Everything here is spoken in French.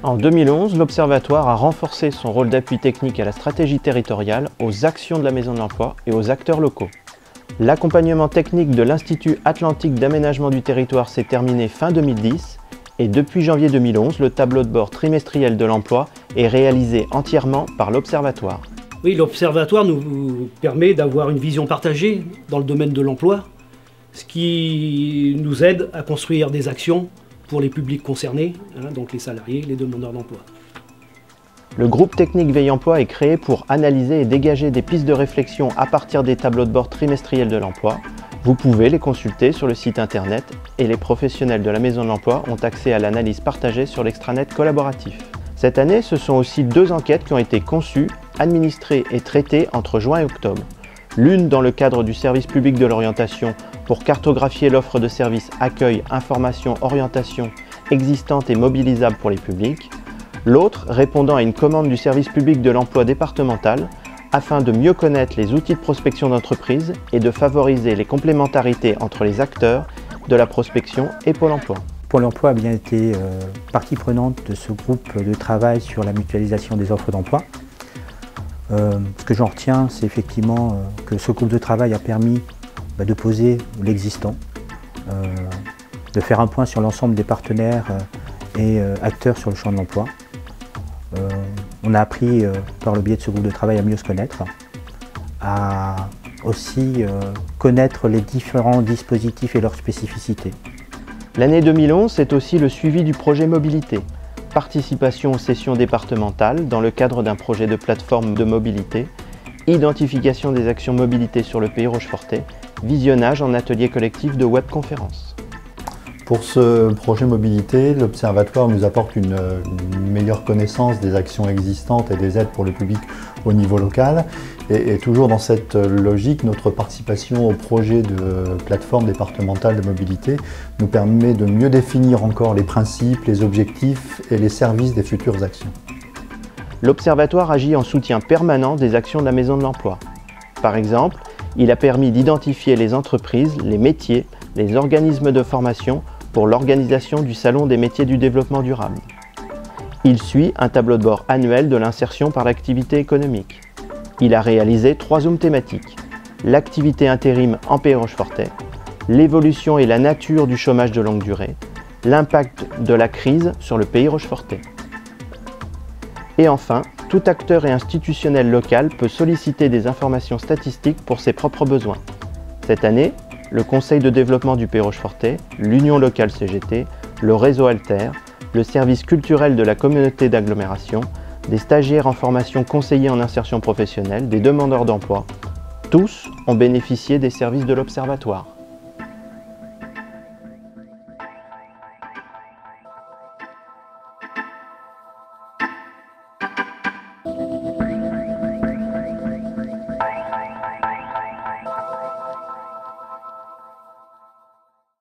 En 2011, l'Observatoire a renforcé son rôle d'appui technique à la stratégie territoriale, aux actions de la Maison de l'Emploi et aux acteurs locaux. L'accompagnement technique de l'Institut Atlantique d'Aménagement du Territoire s'est terminé fin 2010 et depuis janvier 2011, le tableau de bord trimestriel de l'emploi est réalisé entièrement par l'Observatoire. Oui, l'Observatoire nous permet d'avoir une vision partagée dans le domaine de l'emploi, ce qui nous aide à construire des actions pour les publics concernés, donc les salariés, les demandeurs d'emploi. Le groupe technique Veille Emploi est créé pour analyser et dégager des pistes de réflexion à partir des tableaux de bord trimestriels de l'emploi. Vous pouvez les consulter sur le site internet et les professionnels de la Maison de l'Emploi ont accès à l'analyse partagée sur l'extranet collaboratif. Cette année, ce sont aussi 2 enquêtes qui ont été conçues, administrées et traitées entre juin et octobre. L'une dans le cadre du service public de l'orientation pour cartographier l'offre de services accueil, information, orientation existante et mobilisable pour les publics. L'autre répondant à une commande du service public de l'emploi départemental afin de mieux connaître les outils de prospection d'entreprise et de favoriser les complémentarités entre les acteurs de la prospection et Pôle emploi. Pôle emploi a bien été partie prenante de ce groupe de travail sur la mutualisation des offres d'emploi. Ce que j'en retiens, c'est effectivement que ce groupe de travail a permis de poser l'existant, de faire un point sur l'ensemble des partenaires et acteurs sur le champ de l'emploi. On a appris par le biais de ce groupe de travail à mieux se connaître, à aussi connaître les différents dispositifs et leurs spécificités. L'année 2011, c'est aussi le suivi du projet mobilité. Participation aux sessions départementales dans le cadre d'un projet de plateforme de mobilité, identification des actions mobilité sur le Pays Rochefortais, visionnage en atelier collectif de webconférences. Pour ce projet mobilité, l'Observatoire nous apporte une meilleure connaissance des actions existantes et des aides pour le public au niveau local. Et toujours dans cette logique, notre participation au projet de plateforme départementale de mobilité nous permet de mieux définir encore les principes, les objectifs et les services des futures actions. L'Observatoire agit en soutien permanent des actions de la Maison de l'Emploi. Par exemple, il a permis d'identifier les entreprises, les métiers, les organismes de formation pour l'organisation du Salon des métiers du développement durable. Il suit un tableau de bord annuel de l'insertion par l'activité économique. Il a réalisé 3 zooms thématiques: l'activité intérim en Pays Rochefortais, l'évolution et la nature du chômage de longue durée, l'impact de la crise sur le Pays Rochefortais. Et enfin, tout acteur et institutionnel local peut solliciter des informations statistiques pour ses propres besoins. Cette année, le Conseil de développement du Pays Rochefortais, l'Union locale CGT, le réseau Alter, le service culturel de la communauté d'agglomération, des stagiaires en formation conseillers en insertion professionnelle, des demandeurs d'emploi, tous ont bénéficié des services de l'Observatoire.